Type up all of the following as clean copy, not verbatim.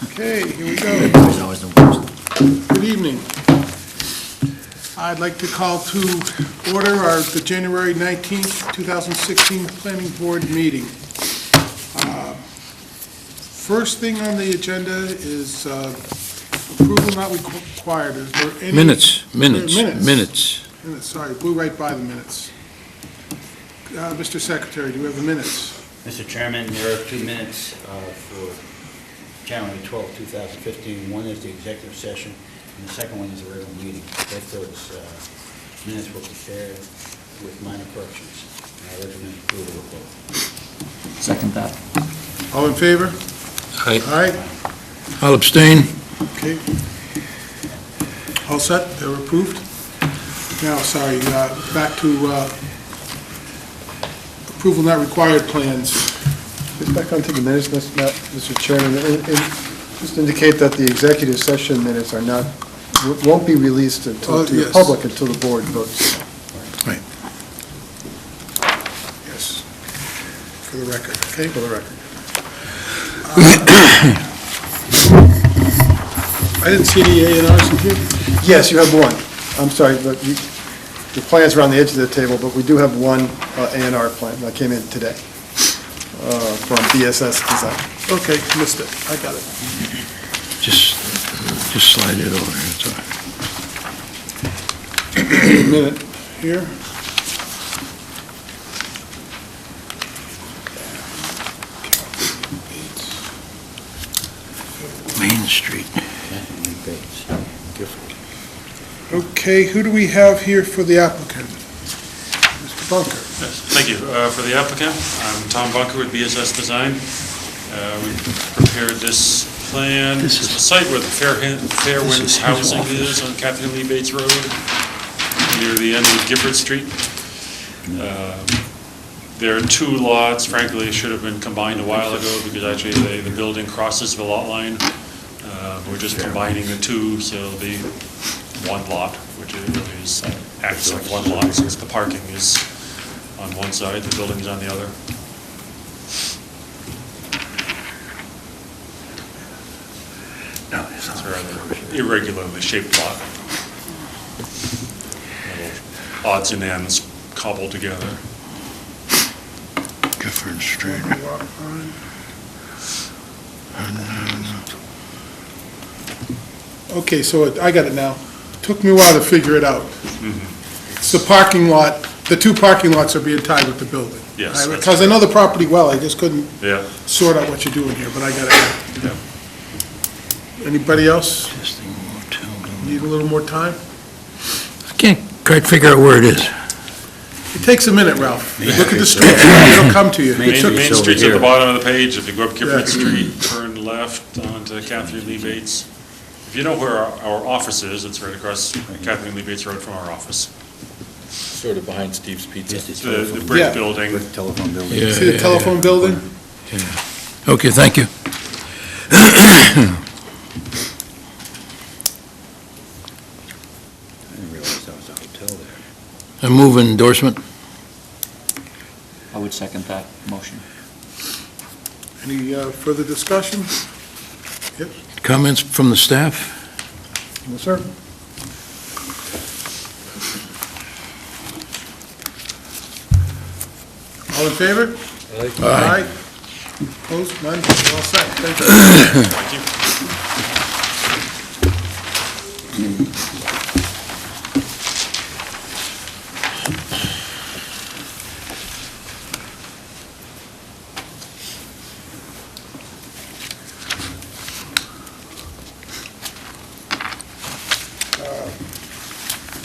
Okay, here we go. There's always no person. Good evening. I'd like to call to order the January 19th, 2016 Planning Board meeting. First thing on the agenda is approval not required. Is there any? Minutes. Minutes, sorry, blew right by the minutes. Mr. Secretary, do we have the minutes? Mr. Chairman, there are 2 minutes for January 12, 2015. One is the executive session, and the second one is the regular meeting. Both those minutes will be shared with minor corrections. I recommend approval of both. Second that. All in favor? Aye. Aye. I'll abstain. Okay. All set? They were approved? Now, sorry, back to approval not required plans. Just back onto the minutes, Mr. Chairman, and just indicate that the executive session minutes are not, won't be released until to the Yes. public until the board votes. Right. Yes. For the record, okay? For the record. I didn't see any A&Rs in here. Yes, you have one. I'm sorry, but the plans are on the edge of the table, but we do have one A&R plan that came in today from BSS Design. Okay, missed it. I got it. Just slide it over. That's all right. A minute here. Main Street. Okay, who do we have here for the applicant? Mr. Bunker. Yes, thank you. For the applicant, I'm Tom Bunker with BSS Design. We prepared this plan. This It's is- the site where the Fairwinds his Housing office. is on Catherine Lee Bates Road, near the end of Gifford Street. There are 2 lots. Frankly, it should have been combined a while ago because actually the building crosses the lot line. We're just combining the 2, so it'll be 1 lot, which is acts like 1 lot, since the parking is on one side, the building is on the other. No, it's It's not. a rather irregularly shaped lot. Little odds and ends cobbled together. Gifford Street. Okay, so I got it now. Took me a while to figure it out. It's the parking lot, the 2 parking lots are being tied with the building. Yes, that's Because I know the property well, I just couldn't Yeah. sort out what you're doing here, but I got it now. Yeah. Anybody else Existing motel building. need a little more time? I can't quite figure out where it is. It takes a minute, Ralph. Look at the street, it'll come to you. Main It took- Main over Street's at here. the bottom of the page. If you go up Gifford Yeah. Street, turn left onto Catherine Lee Bates. If you know where our office is, it's right across Catherine Lee Bates Road from our office. Sort of behind Steve's Pizza. Just the The telephone- brick Yeah. building. brick telephone building. Yeah. See the telephone building? Okay, thank you. I didn't realize that was a hotel there. I move endorsement. I would second that motion. Any further discussion? Yes? Comments from the staff? Yes, sir. All in favor? Aye. Opposed? None? We're all set. Thank you. Thank you.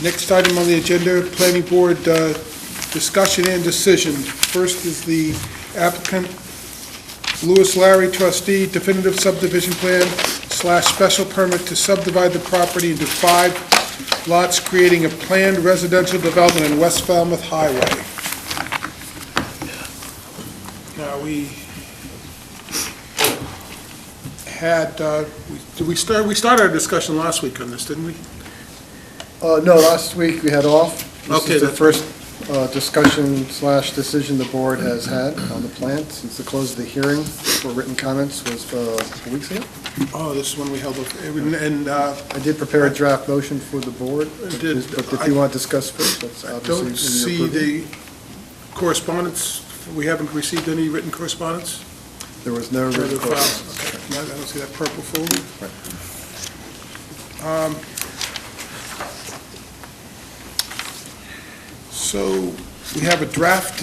Next item on the agenda, Planning Board discussion and decision. First is the applicant, Louis Larry, trustee, definitive subdivision plan / special permit to subdivide the property into 5 lots, creating a planned residential development on West Falmouth Highway. Now, we had, we started our discussion last week on this, didn't we? No, last week we had off. This Okay, is the that's- first discussion/decision the board has had on the plan since the close of the hearing for written comments was a couple weeks ago. Oh, this is when we held, and I did prepare a draft motion for the board, but if you want to discuss first, that's I obviously in don't your see purview. the correspondence. We haven't received any written correspondence? There was no Further written files, correspondence. okay. No, I don't see that purple folder. So we have a draft.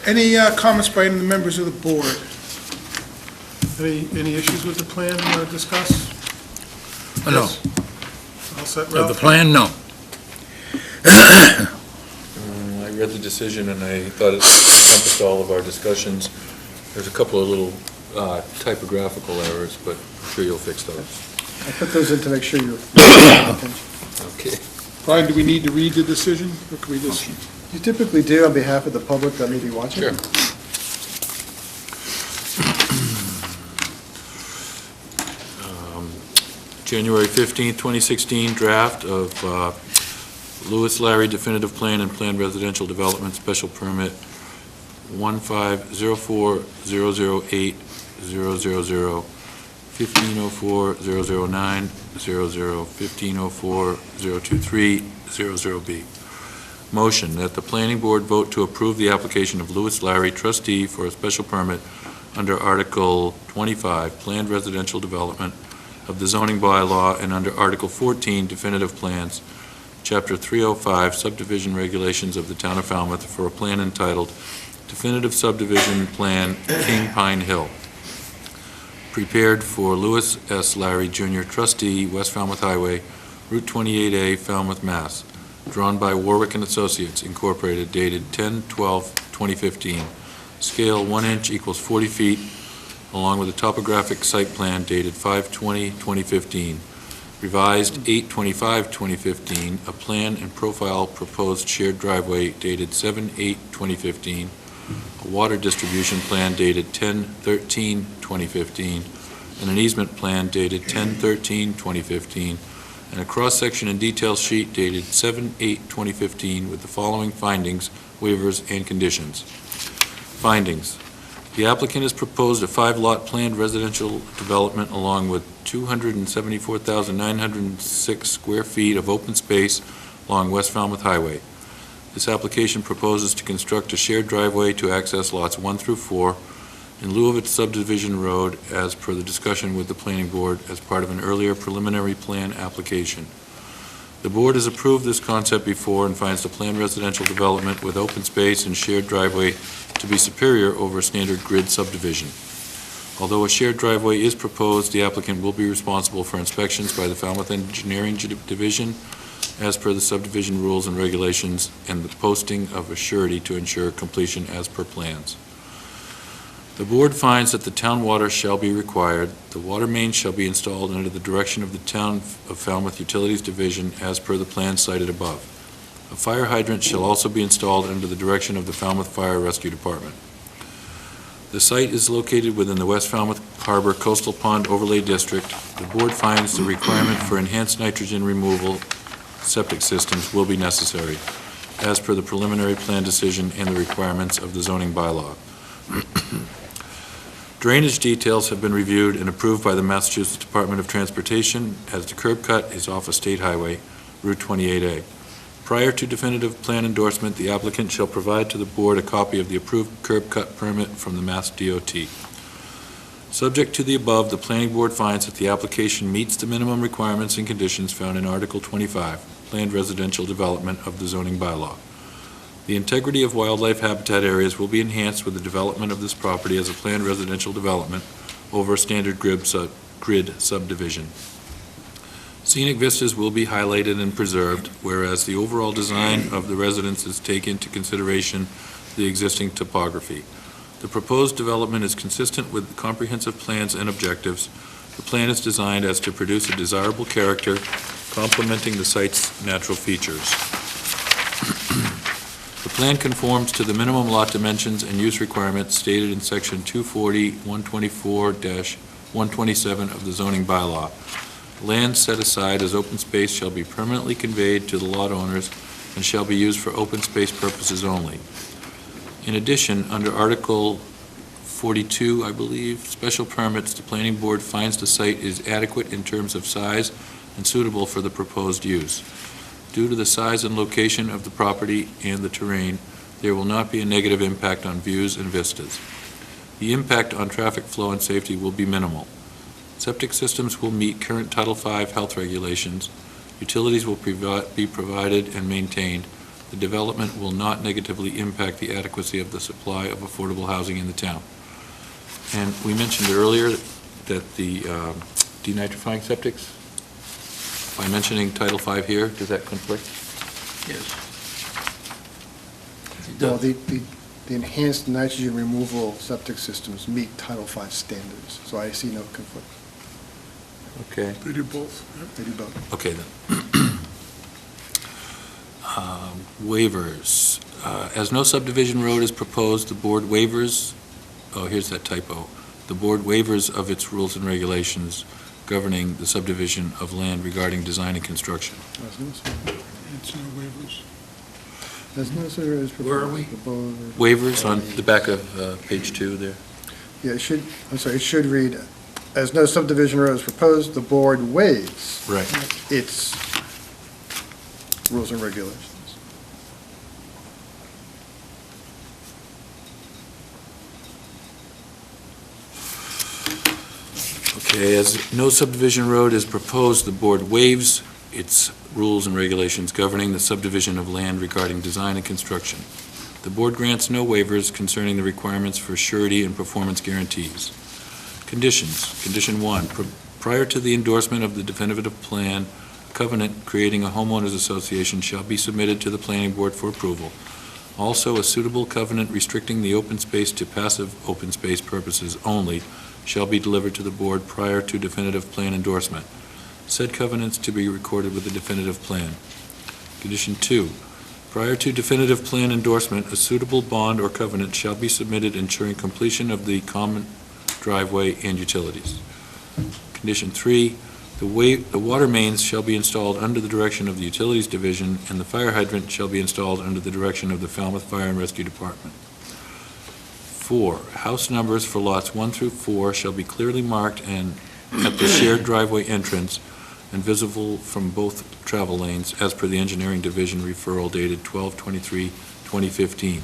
Any comments by any of the members of the board? Any issues with the plan to discuss? Oh, no. Yes. All set, The Ralph? plan, no. I read the decision and I thought it encompassed all of our discussions. There's a couple of little typographical errors, but I'm sure you'll fix those. I put those in to make sure you're paying attention. Okay. Brian, do we need to read the decision, or can we just? You typically do on behalf of the public that may be watching. Sure. January 15th, 2016, draft of Lewis Larry definitive plan and planned residential development special permit 150400800, 150400900, 1504023, 00B. Motion that the planning board vote to approve the application of Lewis Larry, trustee, for a special permit under Article 25, planned residential development of the zoning bylaw, and under Article 14, definitive plans, Chapter 305, subdivision regulations of the town of Falmouth, for a plan entitled Definitive Subdivision Plan King Pine Hill, prepared for Lewis S. Larry Jr., trustee, West Falmouth Highway, Route 28A, Falmouth, Mass., drawn by Warwick and Associates, Incorporated, dated 10/12/2015. Scale 1 inch equals 40 feet, along with a topographic site plan dated 5/20/2015. Revised 8/25/2015, a plan and profile proposed shared driveway dated 7/8/2015, a water distribution plan dated 10/13/2015, and an easement plan dated 10/13/2015, and a cross-section and detail sheet dated 7/8/2015 with the following findings, waivers, and conditions. Findings. The applicant has proposed a 5-lot planned residential development along with 274,906 square feet of open space along West Falmouth Highway. This application proposes to construct a shared driveway to access lots 1 through 4 in lieu of its subdivision road as per the discussion with the planning board as part of an earlier preliminary plan application. The board has approved this concept before and finds the planned residential development with open space and shared driveway to be superior over a standard grid subdivision. Although a shared driveway is proposed, the applicant will be responsible for inspections by the Falmouth Engineering Division as per the subdivision rules and regulations, and the posting of a surety to ensure completion as per plans. The board finds that the town water shall be required. The water main shall be installed under the direction of the Town of Falmouth Utilities Division as per the plan cited above. A fire hydrant shall also be installed under the direction of the Falmouth Fire Rescue Department. The site is located within the West Falmouth Harbor Coastal Pond Overlay District. The board finds the requirement for enhanced nitrogen removal septic systems will be necessary, as per the preliminary plan decision and the requirements of the zoning bylaw. Drainage details have been reviewed and approved by the Massachusetts Department of Transportation, as the curb cut is off a state highway, Route 28A. Prior to definitive plan endorsement, the applicant shall provide to the board a copy of the approved curb cut permit from the Mass DOT. Subject to the above, the planning board finds that the application meets the minimum requirements and conditions found in Article 25, planned residential development of the zoning bylaw. The integrity of wildlife habitat areas will be enhanced with the development of this property as a planned residential development over a standard grid subdivision. Scenic vistas will be highlighted and preserved, whereas the overall design of the residences take into consideration the existing topography. The proposed development is consistent with comprehensive plans and objectives. The plan is designed as to produce a desirable character, complementing the site's natural features. The plan conforms to the minimum lot dimensions and use requirements stated in Section 240-124-127 of the zoning bylaw. Land set aside as open space shall be permanently conveyed to the lot owners and shall be used for open space purposes only. In addition, under Article 42, I believe, special permits, the planning board finds the site is adequate in terms of size and suitable for the proposed use. Due to the size and location of the property and the terrain, there will not be a negative impact on views and vistas. The impact on traffic flow and safety will be minimal. Septic systems will meet current Title V health regulations. Utilities will be provided and maintained. The development will not negatively impact the adequacy of the supply of affordable housing in the town. And we mentioned earlier that the denitrifying septics, by mentioning Title V here, does that conflict? Yes. Well, the enhanced nitrogen removal septic systems meet Title V standards, so I see no conflict. Okay. They do both. They do both. Okay, then. Waivers. As no subdivision road is proposed, the board waivers, oh, here's that typo. The board waivers of its rules and regulations governing the subdivision of land regarding design and construction. It's no waivers. Where are we? Waivers on the back of page 2 there. Yeah, it should, I'm sorry, it should read, as no subdivision road is proposed, the board waives Right. its rules and regulations. Okay, as no subdivision road is proposed, the board waives its rules and regulations governing the subdivision of land regarding design and construction. The board grants no waivers concerning the requirements for surety and performance guarantees. Conditions. Condition 1, prior to the endorsement of the definitive plan, a covenant creating a homeowners association shall be submitted to the planning board for approval. Also, a suitable covenant restricting the open space to passive open space purposes only shall be delivered to the board prior to definitive plan endorsement. Said covenants to be recorded with the definitive plan. Condition 2, prior to definitive plan endorsement, a suitable bond or covenant shall be submitted ensuring completion of the common driveway and utilities. Condition 3, the water mains shall be installed under the direction of the Utilities Division, and the fire hydrant shall be installed under the direction of the Falmouth Fire and Rescue Department. 4, house numbers for lots 1 through 4 shall be clearly marked and at the shared driveway entrance and visible from both travel lanes as per the Engineering Division referral dated 12/23/2015.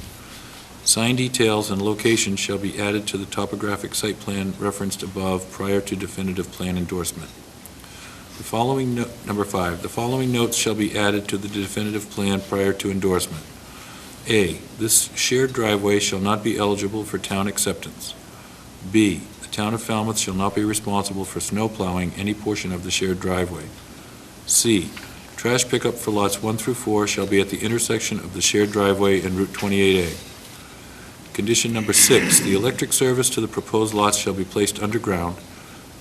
Sign details and locations shall be added to the topographic site plan referenced above prior to definitive plan endorsement. The following, number 5, the following notes shall be added to the definitive plan prior to endorsement. A, this shared driveway shall not be eligible for town acceptance. B, the town of Falmouth shall not be responsible for snow plowing any portion of the shared driveway. C, trash pickup for lots 1 through 4 shall be at the intersection of the shared driveway and Route 28A. Condition number 6, the electric service to the proposed lots shall be placed underground.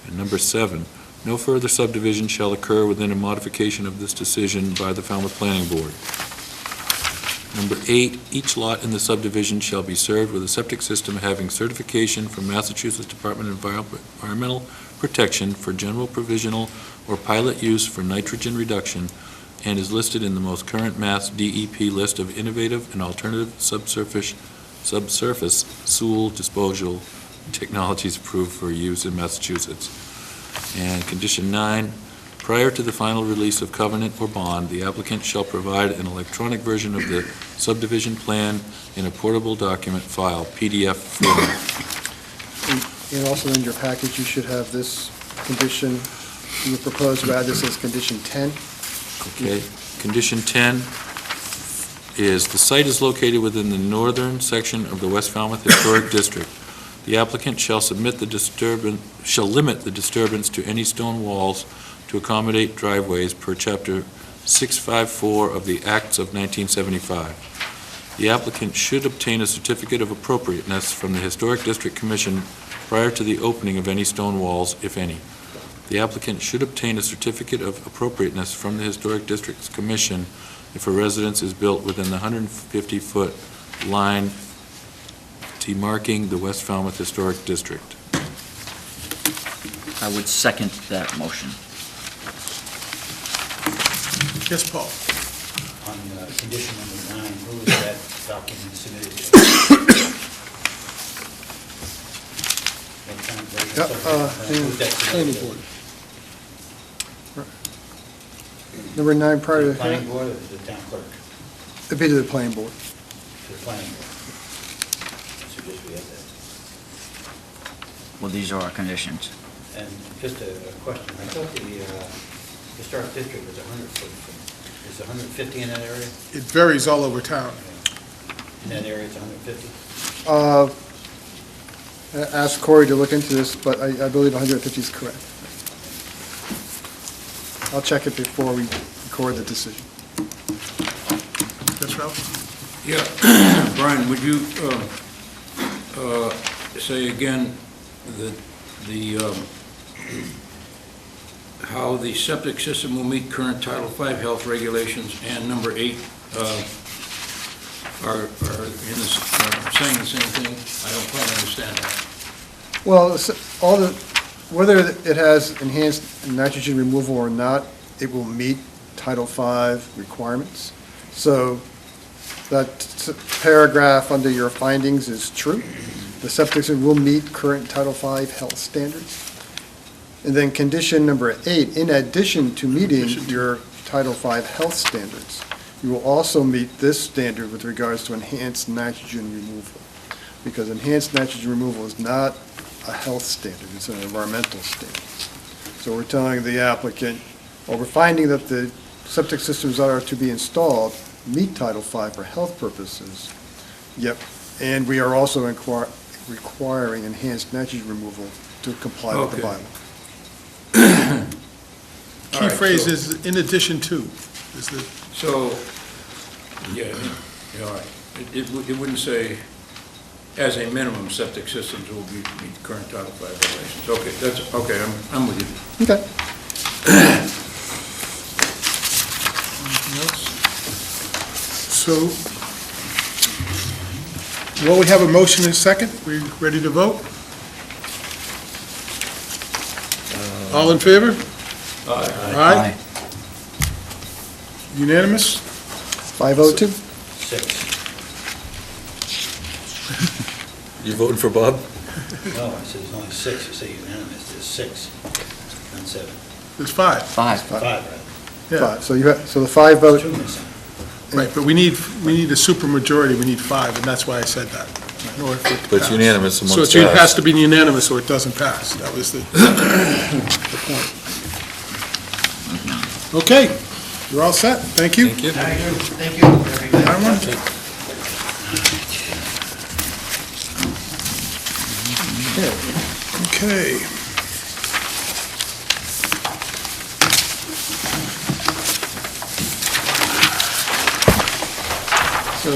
And number 7, no further subdivision shall occur within a modification of this decision by the Falmouth Planning Board. Number 8, each lot in the subdivision shall be served with a septic system having certification from Massachusetts Department of Environmental Protection for general provisional or pilot use for nitrogen reduction and is listed in the most current Mass DEP list of innovative and alternative subsurface soil disposal technologies approved for use in Massachusetts. And condition 9, prior to the final release of covenant or bond, the applicant shall provide an electronic version of the subdivision plan in a portable document file, PDF format. And also in your package, you should have this condition, you propose to add this as condition 10. Okay. Condition 10 is the site is located within the northern section of the West Falmouth Historic District. The applicant shall limit the disturbance to any stone walls to accommodate driveways per Chapter 654 of the Acts of 1975. The applicant should obtain a certificate of appropriateness from the Historic District Commission prior to the opening of any stone walls, if any. The applicant should obtain a certificate of appropriateness from the Historic District's Commission if a residence is built within the 150-foot line demarking the West Falmouth Historic District. I would second that motion. Yes, Paul? On condition number 9, who is that document submitted to? What kind of version? Who's that Planning submitted to? board. Number 9 prior to The the planning hearing, board or the town clerk? it'd be to the planning board. To the planning board. I suggest we have that. Well, these are our conditions. And just a question, I thought the historic district was 100 foot. Is 150 in that area? It varies all over town. In that area, it's 150? Ask Corey to look into this, but I believe 150 is correct. I'll check it before we record the decision. That's Ralph? Yeah, Brian, would you say again how the septic system will meet current Title V health regulations, and number 8 are saying the same thing? I don't quite understand that. Well, whether it has enhanced nitrogen removal or not, it will meet Title V requirements. So that paragraph under your findings is true. The septic system will meet current Title V health standards. And then condition number 8, in addition to meeting your Title V health standards, you will also meet this standard with regards to enhanced nitrogen removal. Because enhanced nitrogen removal is not a health standard, it's an environmental standard. So we're telling the applicant, or we're finding that the septic systems that are to be installed meet Title V for health purposes. Yep, and we are also requiring enhanced nitrogen removal to comply with the Okay. bylaw. Key phrase is "in addition to," is the, So, yeah, all right. It wouldn't say, as a minimum, septic systems will meet current Title V regulations. Okay, okay, I'm with you. Okay. anything else? So, well, we have a motion and a second. We ready to vote? All in favor? Aye. Unanimous? 502? 6. You voting for Bob? No, I said there's only 6, you say unanimous, there's 6, not 7. There's 5. 5. 5, right? Yeah, So so the 5 vote, 2 missing. right, but we need a supermajority, we need 5, and that's why I said that. in order for it to But it's pass. unanimous So amongst it us. has to be unanimous or it doesn't pass. That was the point. Okay, you're all set. Thank you. Thank you. Thank you, everybody. Myron? Okay. so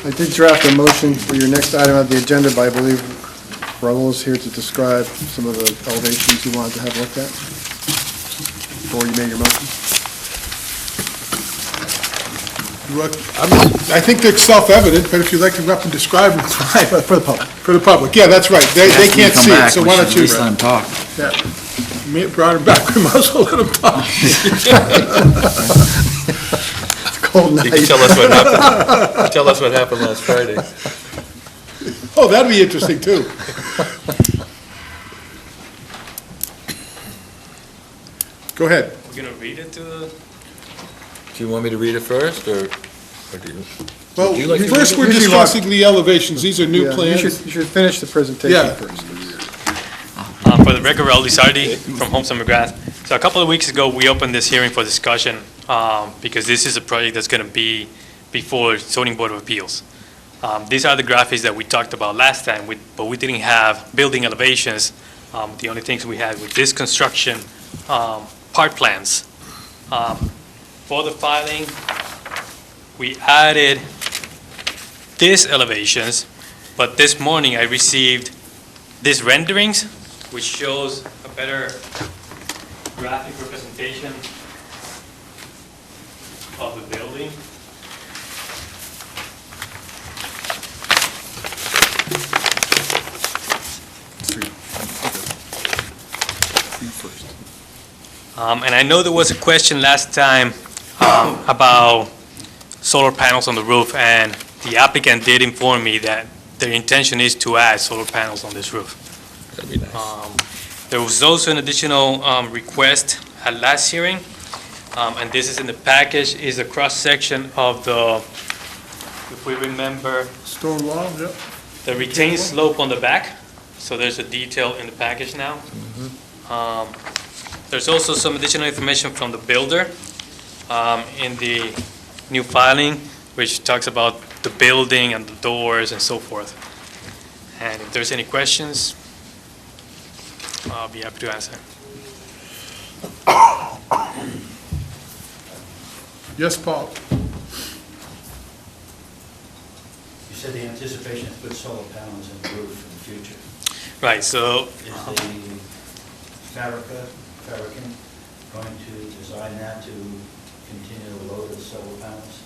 I did draft a motion for your next item on the agenda, but I believe Raul is here to describe some of the elevations you wanted to have looked at before you made your motion. I think they're self-evident, but if you'd like to go up and describe them, it's fine. For the public. For the public, yeah, that's right. They can't see it, so why don't you? At least let him talk. Yeah. Me- Brought him back, we might as well let him talk. It's a cold night. You can tell us what happened. Tell us what happened last Friday. Oh, that'd be interesting, too. Go ahead. We're gonna read it to the, Do you want me to read it first, or do you? Well, Would you like to first, we're usually discussing the elevations. These are new Yeah, plans. You should finish the presentation Yeah. first. for the record, Raul Lizardi from Homes and McGrath. So a couple of weeks ago, we opened this hearing for discussion, because this is a project that's gonna be before zoning board of appeals. These are the graphics that we talked about last time, but we didn't have building elevations. The only things we had with this construction, part plans. For the filing, we added these elevations, but this morning I received these renderings, which shows a better graphic representation of the building. And I know there was a question last time about solar panels on the roof, and the applicant did inform me that their intention is to add solar panels on this roof. That'd be nice. There was also an additional request at last hearing, and this is in the package, is a cross-section of the, if we remember, Stone wall, yep. the retained slope on the back, so there's a detail in the package now. There's also some additional information from the builder in the new filing, which talks about the building and the doors and so forth. And if there's any questions, I'll be happy to answer. Yes, Paul? You said the anticipation is to put solar panels in the roof in the future. Right, so Is the fabricant going to design that to continue to load the solar panels?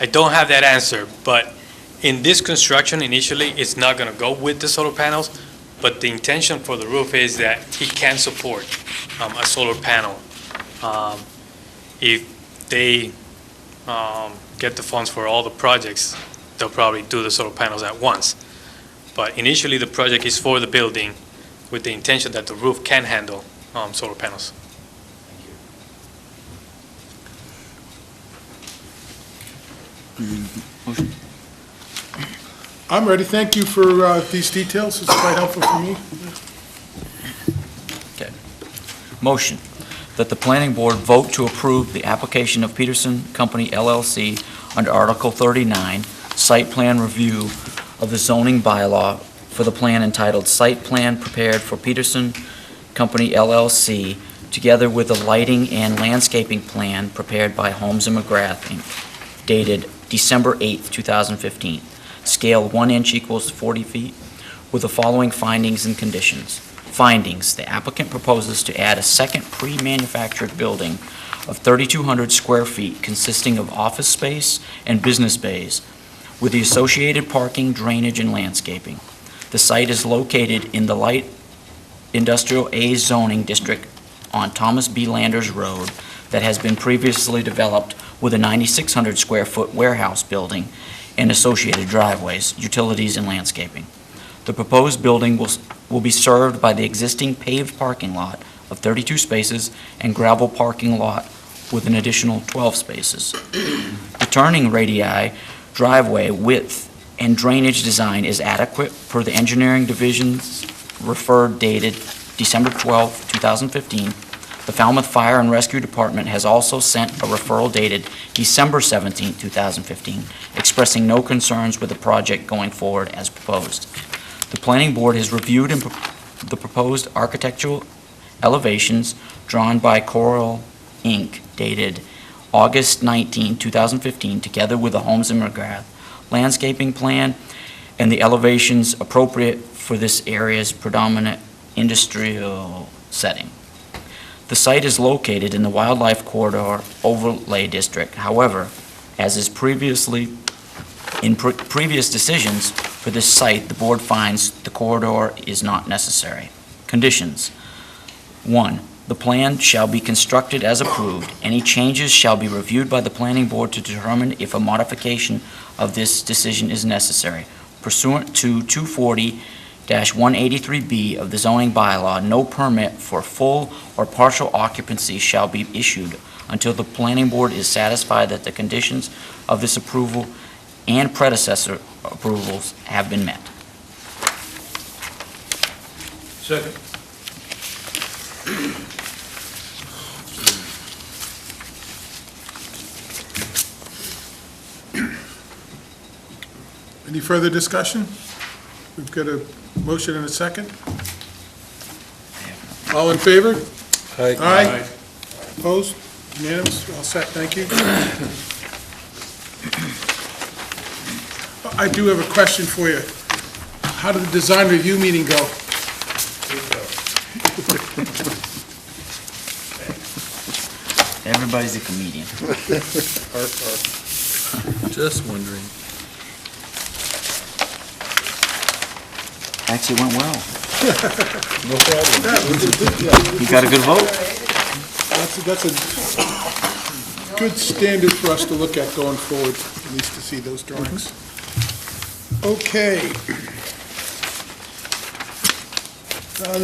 I don't have that answer, but in this construction, initially, it's not going to go with the solar panels, but the intention for the roof is that it can support a solar panel. If they get the funds for all the projects, they'll probably do the solar panels at once. But initially, the project is for the building with the intention that the roof can handle solar panels. Thank you. Motion. I'm ready. Thank you for these details. It's quite helpful for me. Okay. Motion that the planning board vote to approve the application of Peterson Company LLC under Article 39, site plan review of the zoning bylaw for the plan entitled Site Plan Prepared for Peterson Company LLC, together with the lighting and landscaping plan prepared by Holmes and McGrath, Inc., dated December 8th, 2015. Scale 1 inch equals 40 feet, with the following findings and conditions. Findings: the applicant proposes to add a second pre-manufactured building of 3,200 square feet consisting of office space and business bays, with the associated parking, drainage, and landscaping. The site is located in the Light Industrial A zoning district on Thomas B. Landers Road that has been previously developed with a 9,600 square foot warehouse building and associated driveways, utilities, and landscaping. The proposed building will be served by the existing paved parking lot of 32 spaces and gravel parking lot with an additional 12 spaces. The turning radii, driveway width, and drainage design is adequate per the engineering division's referred dated December 12, 2015. The Falmouth Fire and Rescue Department has also sent a referral dated December 17, 2015, expressing no concerns with the project going forward as proposed. The Planning Board has reviewed the proposed architectural elevations drawn by Coral, Inc., dated August 19, 2015, together with the Holmes and McGrath landscaping plan and the elevations appropriate for this area's predominant industrial setting. The site is located in the Wildlife Corridor Overlay District. However, as is previously in previous decisions for this site, the board finds the corridor is not necessary. Conditions. 1. The plan shall be constructed as approved. Any changes shall be reviewed by the planning board to determine if a modification of this decision is necessary. Pursuant to 240-183B of the zoning bylaw, no permit for full or partial occupancy shall be issued until the planning board is satisfied that the conditions of this approval and predecessor approvals have been met. Second. Any further discussion? We've got a motion and a second. All in favor? Aye. Opposed? Unanimous? All set, thank you. I do have a question for you. How did the design review meeting go? Everybody's a comedian. Just wondering. Actually, it went well. No problem. You got a good vote? That's a, good standard for us to look at going forward, at least to see those drawings. Okay.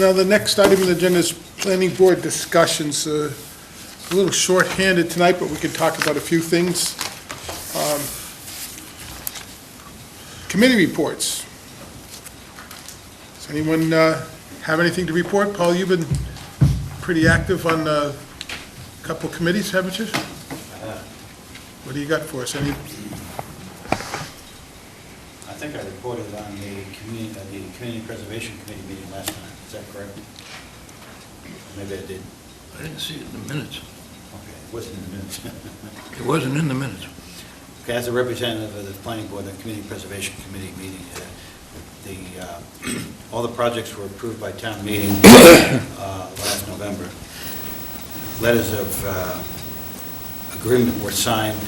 Now, the next item on the agenda is planning board discussions. A little short-handed tonight, but we can talk about a few things. Committee reports. Does anyone have anything to report? Paul, you've been pretty active on a couple committees, haven't you? What do you got for us? Any? I think I reported on the Community Preservation Committee meeting last time. Is that correct? Maybe I did. I didn't see it in the minutes. Okay, it wasn't in the minutes. It wasn't in the minutes. Okay, as a representative of the Planning Board and Community Preservation Committee meeting, all the projects were approved by town meeting last November. Letters of agreement were signed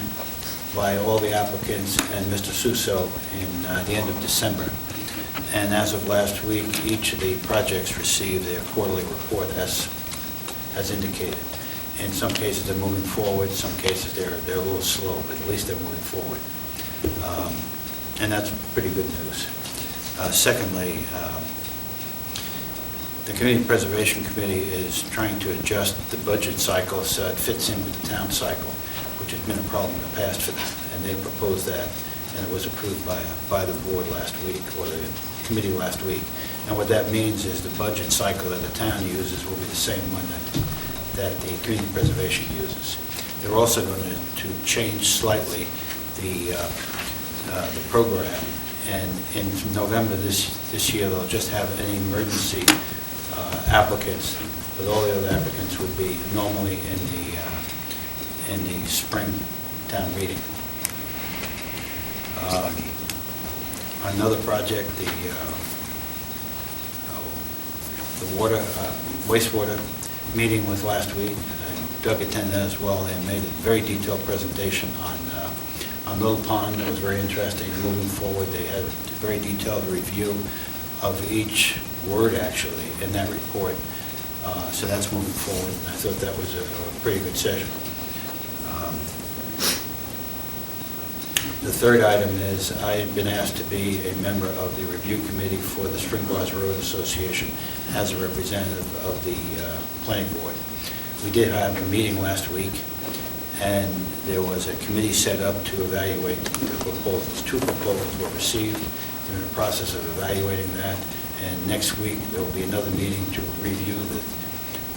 by all the applicants and Mr. Suso in the end of December. And as of last week, each of the projects received their quarterly report as indicated. In some cases, they're moving forward. Some cases, they're a little slow, but at least they're moving forward. And that's pretty good news. Secondly, the Community Preservation Committee is trying to adjust the budget cycle so it fits in with the town cycle, which has been a problem in the past for them. And they proposed that, and it was approved by the board last week, or the committee last week. And what that means is the budget cycle that the town uses will be the same one that the Community Preservation uses. They're also going to change slightly the program, and in November this year, they'll just have any emergency applicants, but all the other applicants would be normally in the spring town meeting. Another project, the wastewater meeting was last week, and Doug attended that as well. They made a very detailed presentation on Little Pond. That was very interesting. Moving forward, they had a very detailed review of each word, actually, in that report. So that's moving forward, and I thought that was a pretty good session. The third item is I had been asked to be a member of the review committee for the Spring Bars Road Association as a representative of the planning board. We did have a meeting last week, and there was a committee set up to evaluate the proposals. 2 proposals were received. They're in the process of evaluating that, and next week there will be another meeting to review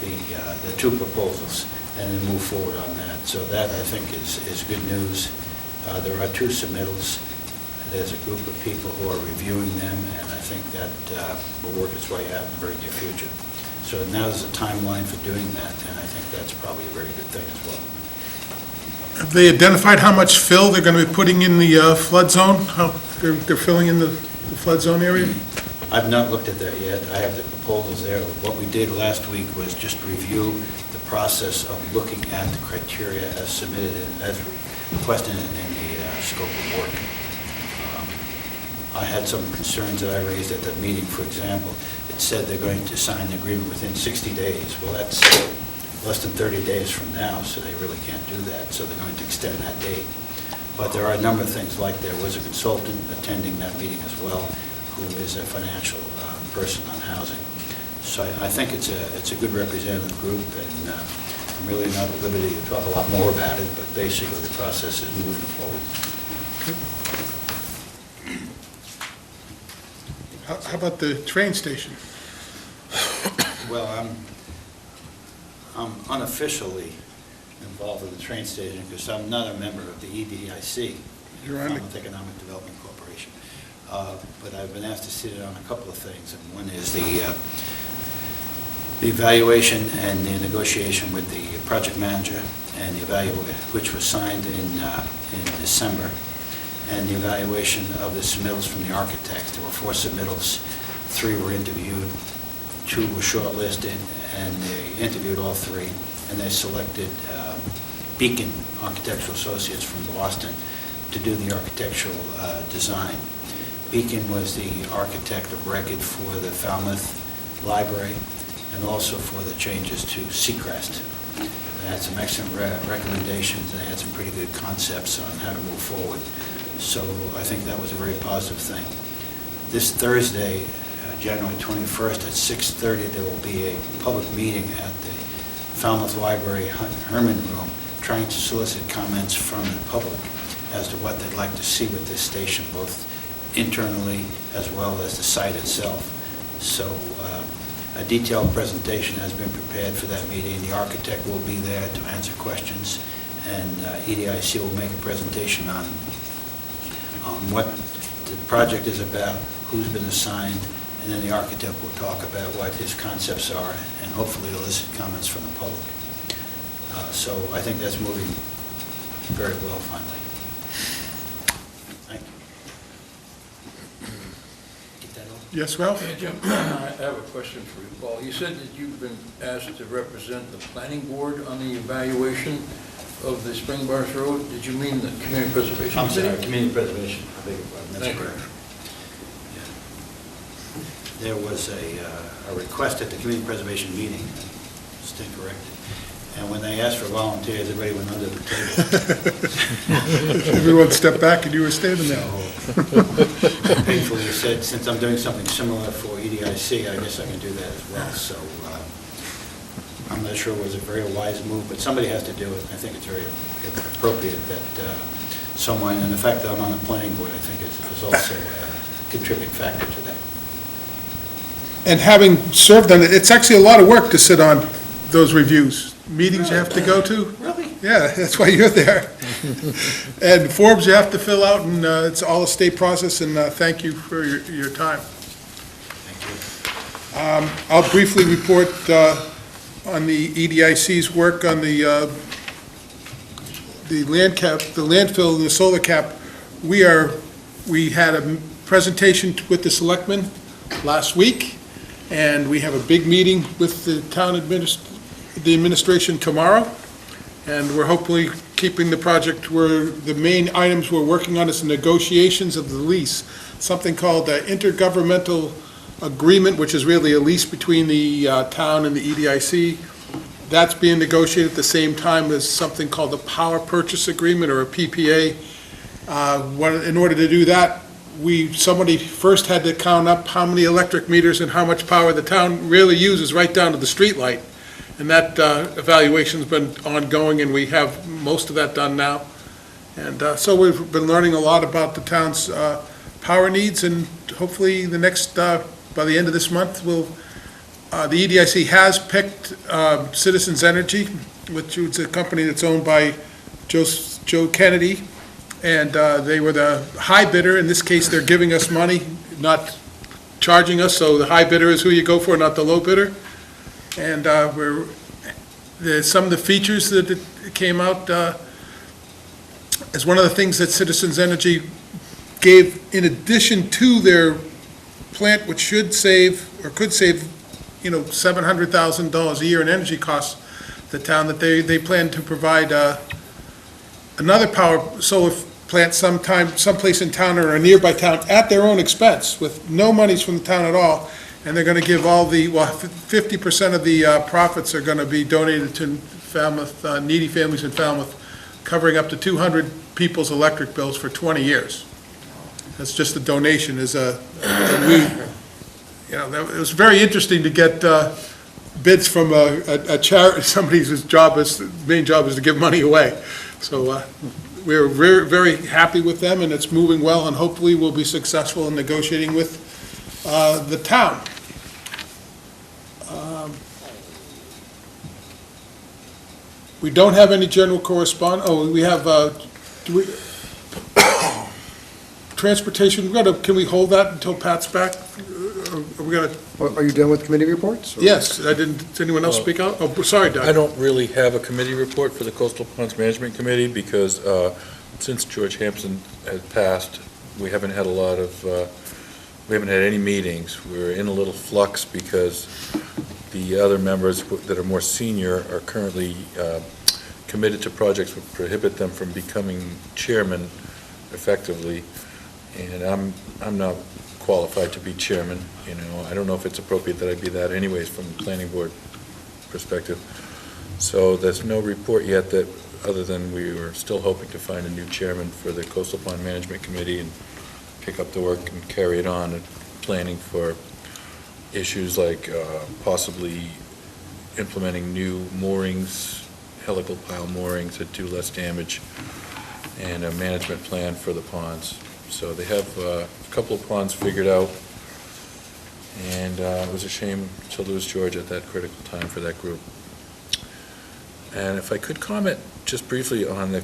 the 2 proposals and then move forward on that. So that, I think, is good news. There are 2 submittals. There's a group of people who are reviewing them, and I think that will work its way out in the very near future. So now there's a timeline for doing that, and I think that's probably a very good thing as well. Have they identified how much fill they're going to be putting in the flood zone? How they're filling in the flood zone area? I've not looked at that yet. I have the proposals there. What we did last week was just review the process of looking at the criteria as submitted and as requested in the scope of work. I had some concerns that I raised at that meeting. For example, it said they're going to sign the agreement within 60 days. Well, that's less than 30 days from now, so they really can't do that. So they're going to extend that date. But there are a number of things, like there was a consultant attending that meeting as well, who is a financial person on housing. So I think it's a good representative group, and I'm really not at liberty to talk a lot more about it, but basically the process is moving forward. How about the train station? Well, I'm unofficially involved with the train station because I'm not a member of the EDIC, You're on Falmouth Economic Development Corporation. But I've been asked to sit in on a couple of things, and one is the evaluation and the negotiation with the project manager, and the evaluation which was signed in December, and the evaluation of the submittals from the architects. There were 4 submittals, 3 were interviewed, 2 were shortlisted, and they interviewed all 3, and they selected Beacon Architectural Associates from Boston to do the architectural design. Beacon was the architect of record for the Falmouth Library and also for the changes to Seacrest. They had some excellent recommendations, and they had some pretty good concepts on how to move forward. So I think that was a very positive thing. This Thursday, January 21st at 6:30, there will be a public meeting at the Falmouth Library Herman Room, trying to solicit comments from the public as to what they'd like to see with this station, both internally as well as the site itself. So a detailed presentation has been prepared for that meeting. The architect will be there to answer questions, and EDIC will make a presentation on what the project is about, who's been assigned, and then the architect will talk about what his concepts are, and hopefully elicit comments from the public. So I think that's moving very well finally. Thank you. Get that over? Yes, Ralph? Hey, Jim, I have a question for you, Paul. You said that you've been asked to represent the planning board on the evaluation of the Spring Bars Road. Did you mean the community preservation? I'm sorry, Committee? community preservation, I beg your pardon, that's Thank you. correct. There was a request at the community preservation meeting, stand corrected, and when they asked for volunteers, everybody went under the table. Everyone stepped back and you were standing there. So painfully said, since I'm doing something similar for EDIC, I guess I can do that as well. So I'm not sure it was a very wise move, but somebody has to do it. I think it's very appropriate that someone, and the fact that I'm on the planning board, I think is also a contributing factor to that. And having served on it, it's actually a lot of work to sit on those reviews. Meetings you have to go to. Really? Yeah, that's why you're there. And forms you have to fill out, and it's all a state process, and thank you for your time. Thank you. I'll briefly report on the EDIC's work on the land cap, the landfill and the solar cap. We had a presentation with the selectmen last week, and we have a big meeting with the town administration tomorrow, and we're hopefully keeping the project where the main items we're working on is the negotiations of the lease, something called the intergovernmental agreement, which is really a lease between the town and the EDIC. That's being negotiated at the same time as something called the power purchase agreement, or a PPA. In order to do that, somebody first had to count up how many electric meters and how much power the town really uses, right down to the street light. And that evaluation's been ongoing, and we have most of that done now. And so we've been learning a lot about the town's power needs, and hopefully by the end of this month, the EDIC has picked Citizens Energy, which is a company that's owned by Joe Kennedy, and they were the high bidder. In this case, they're giving us money, not charging us, so the high bidder is who you go for, not the low bidder. And some of the features that it came out as one of the things that Citizens Energy gave in addition to their plant, which should save, or could save, $700,000 a year in energy costs, the town, that they plan to provide another solar plant someplace in town or a nearby town at their own expense, with no monies from the town at all. And they're going to give 50% of the profits are going to be donated to Falmouth, needy families in Falmouth, covering up to 200 people's electric bills for 20 years. That's just a donation. It was very interesting to get bids from a charity, somebody whose main job is to give money away. So we're very, very happy with them, and it's moving well, and hopefully we'll be successful in negotiating with the town. We don't have any general correspondence. We have, transportation, can we hold that until Pat's back? Are we gonna? Are you done with committee reports? or- Yes, did anyone else speak out? Oh, sorry, Doug. I don't really have a committee report for the Coastal Ponds Management Committee because since George Hampson has passed, we haven't had any meetings. We're in a little flux because the other members that are more senior are currently committed to projects that prohibit them from becoming chairman effectively, and I'm not qualified to be chairman. I don't know if it's appropriate that I be that anyways from the planning board perspective. So there's no report yet that, other than we were still hoping to find a new chairman for the Coastal Pond Management Committee and pick up the work and carry it on, and planning for issues like possibly implementing new moorings, helical pile moorings that do less damage, and a management plan for the ponds. So they have a couple of ponds figured out, and it was a shame to lose George at that critical time for that group. And if I could comment just briefly on the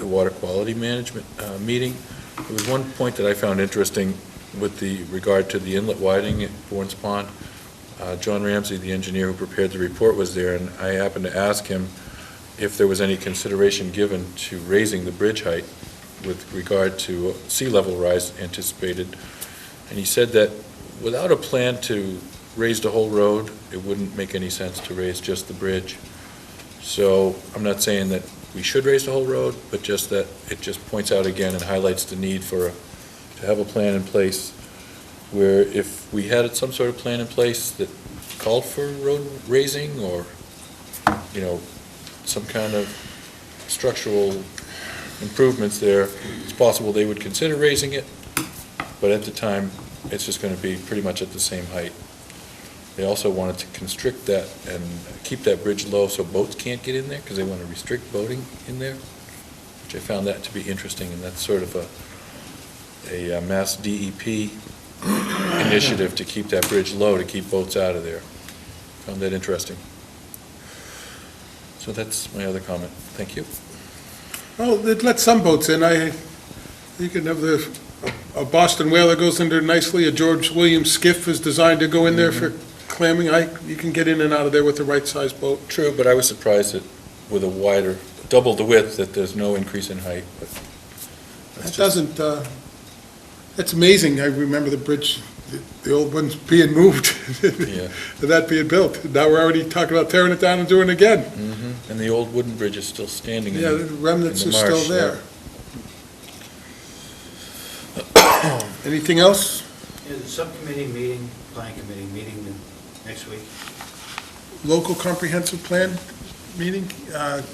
water quality management meeting, there was one point that I found interesting with the regard to the inlet widening at Bourne's Pond. John Ramsey, the engineer who prepared the report, was there, and I happened to ask him if there was any consideration given to raising the bridge height with regard to sea level rise anticipated. And he said that without a plan to raise the whole road, it wouldn't make any sense to raise just the bridge. So I'm not saying that we should raise the whole road, but just that it just points out again and highlights the need to have a plan in place where if we had some sort of plan in place that called for road raising or, some kind of structural improvements there, it's possible they would consider raising it, but at the time, it's just going to be pretty much at the same height. They also wanted to constrict that and keep that bridge low so boats can't get in there, because they want to restrict boating in there, which I found that to be interesting, and that's sort of a mass DEP initiative to keep that bridge low, to keep boats out of there. Found that interesting. So that's my other comment. Thank you. Well, it lets some boats in. You can have a Boston whaler goes in there nicely, a George Williams skiff is designed to go in there for clamming. You can get in and out of there with the right-sized boat. True, but I was surprised that with a wider, double the width, that there's no increase in height. But That doesn't, that's amazing. I remember the bridge, the old ones being moved, Yeah. and that being built. Now we're already talking about tearing it down and doing it again. Mm-hmm. And the old wooden bridge is still standing in Yeah, the the remnants in are the still marsh, there. Anything else? Is the subcommittee meeting, planning committee meeting next week? Local comprehensive plan meeting?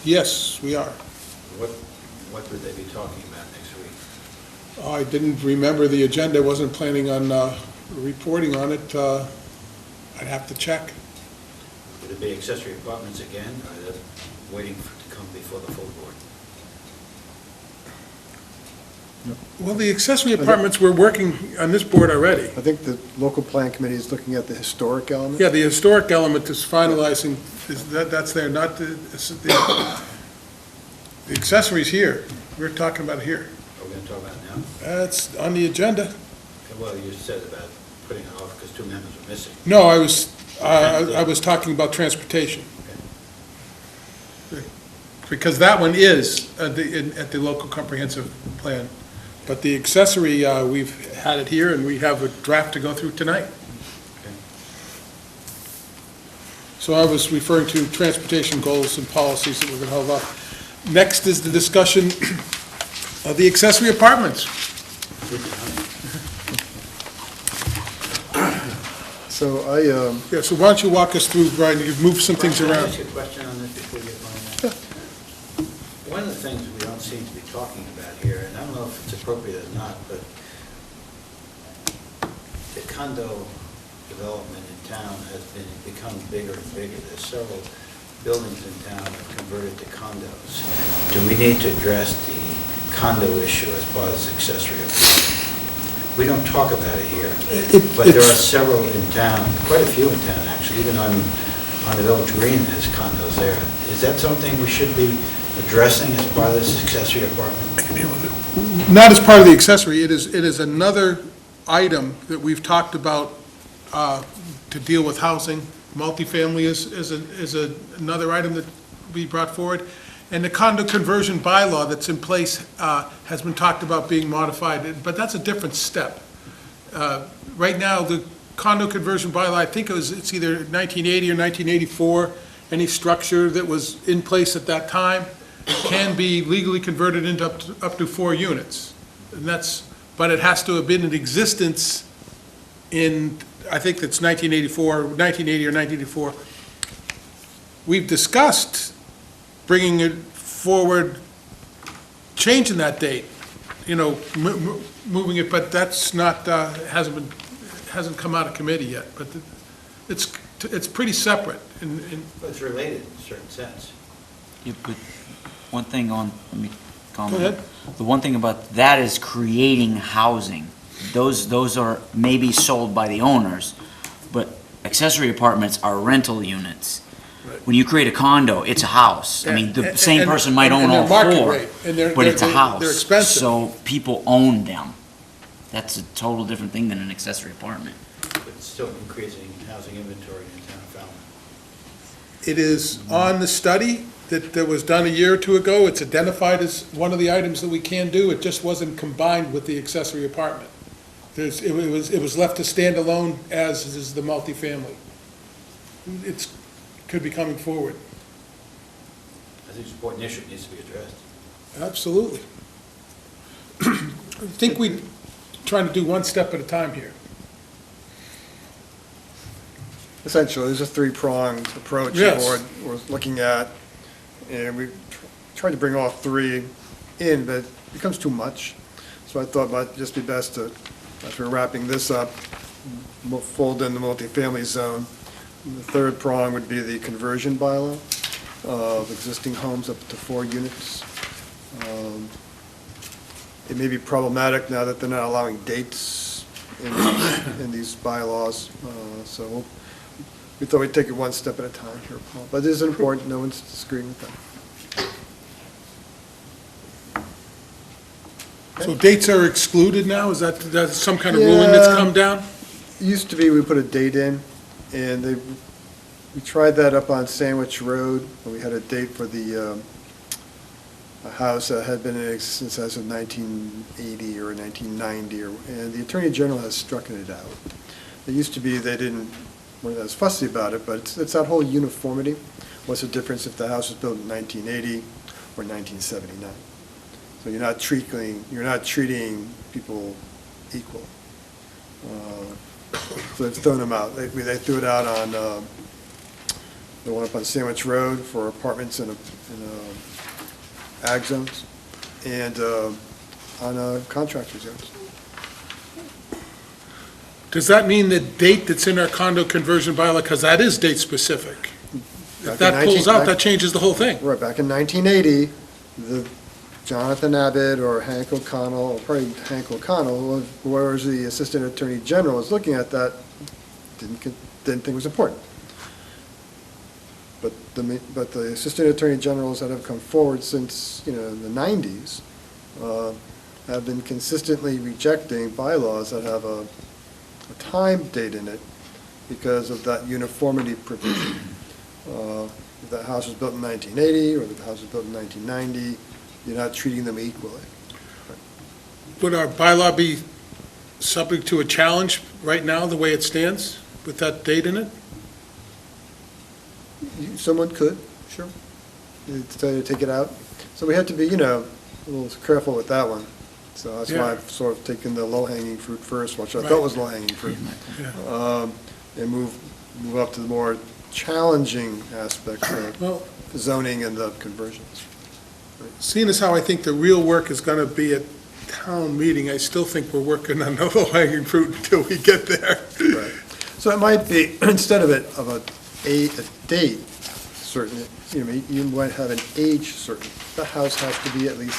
Yes, we are. What would they be talking about next week? I didn't remember the agenda, wasn't planning on reporting on it. I'd have to check. Would it be accessory apartments again, or are they waiting to come before the full board? Well, the accessory apartments, we're working on this board already. I think the local plan committee is looking at the historic element. Yeah, the historic element is finalizing, that's there, not the accessories here. We're talking about it here. Are we going to talk about it now? That's on the agenda. Okay, well, you said about putting it off because two members are missing. No, I was talking about transportation. Because that one is at the local comprehensive plan. But the accessory, we've had it here, and we have a draft to go through tonight. Okay. So I was referring to transportation goals and policies that we're going to hold off. Next is the discussion of the accessory apartments. So Yeah, so why don't you walk us through, Brian, you've moved some things Can I around. ask you a question on this before you get going on? One of the things we don't seem to be talking about here, and I don't know if it's appropriate or not, but the condo development in town has become bigger and bigger. There's several buildings in town that have converted to condos. Do we need to address the condo issue as part of this accessory apartment? We don't talk about it here, but there are several in town, quite a few in town, actually, even on the Village Green, there's condos there. Is that something we should be addressing as part of this accessory apartment? Not as part of the accessory, it is another item that we've talked about to deal with housing. Multifamily is another item that we brought forward. And the condo conversion bylaw that's in place has been talked about being modified, but that's a different step. Right now, the condo conversion bylaw, I think it's either 1980 or 1984, any structure that was in place at that time can be legally converted into up to 4 units. And but it has to have been in existence in, I think that's 1980 or 1984. we've discussed bringing it forward, changing that date, moving it, but that's not, hasn't come out of committee yet, but it's pretty separate. But it's related in a certain sense. Yeah, but one thing let me comment. Go ahead. The one thing about that is creating housing. Those are maybe sold by the owners, but accessory apartments are rental units. Right. When you create a condo, it's a house. I mean, the And- same and- person might and own they're all market four, rate, and they're- but it's a they're- house. they're expensive. So people own them. That's a total different thing than an accessory apartment. But it's still increasing housing inventory in the town of Falmouth. It is on the study that was done a year or two ago. It's identified as one of the items that we can do. It just wasn't combined with the accessory apartment. It was left to stand alone, as is the multifamily. It's, could be coming forward. I think it's an important issue, it needs to be addressed. Absolutely. I think we're trying to do one step at a time here. Essentially, there's a three-pronged approach the Yes. board was looking at, and we tried to bring all three in, but it becomes too much. So I thought it might just be best to, as we're wrapping this up, fold in the multifamily zone. And the third prong would be the conversion bylaw of existing homes up to 4 units. It may be problematic now that they're not allowing dates in these bylaws, so we thought we'd take it one step at a time here, Paul. But it is important, no one's disagreeing with that. So dates are excluded now? Is that some kind of ruling that's come down? It used to be we put a date in, and we tried that up on Sandwich Road, and we had a date for a house that had been in existence as of 1980 or 1990, and the Attorney General has struck it out. It used to be weren't as fussy about it, but it's that whole uniformity. What's the difference if the house was built in 1980 or 1979? So you're not treating people equal. So they've thrown them out. They threw it out on the one up on Sandwich Road for apartments in ag zones, and on contractor zones. Does that mean the date that's in our condo conversion bylaw, because that is date specific? If that pulls out, that changes the whole thing. Right, back in 1980, Jonathan Abbott or Hank O'Connell, or probably Hank O'Connell, whoever was the Assistant Attorney General, was looking at that, didn't think it was important. But the Assistant Attorney Generals that have come forward since, the 90s, have been consistently rejecting bylaws that have a time date in it because of that uniformity provision. If that house was built in 1980, or if the house was built in 1990, you're not treating them equally. Would our bylaw be subject to a challenge right now, the way it stands, with that date in it? Someone could, sure, tell you to take it out. So we have to be, a little careful with that one. So that's why Yeah. I've sort of taken the low-hanging fruit first, which I Right. thought was low-hanging fruit, Yeah. and move up to the more challenging aspects of Well, zoning and the conversions. seeing as how I think the real work is going to be at town meeting, I still think we're working on the low-hanging fruit until we get there. Right. So it might be, instead of a date certain, you might have an age certain. The house has to be at least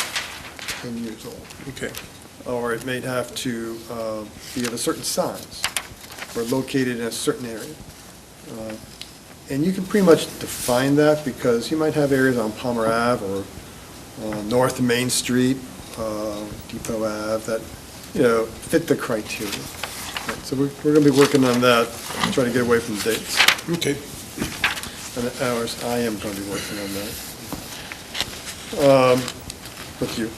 10 years old. Okay. Or it may have to be of a certain size, or located in a certain area. And you can pretty much define that, because you might have areas on Palmer Ave or North Main Street, Depot Ave, that, fit the criteria. Right, so we're going to be working on that, trying to get away from dates. Okay. And the hours, I am going to be working on that. With you.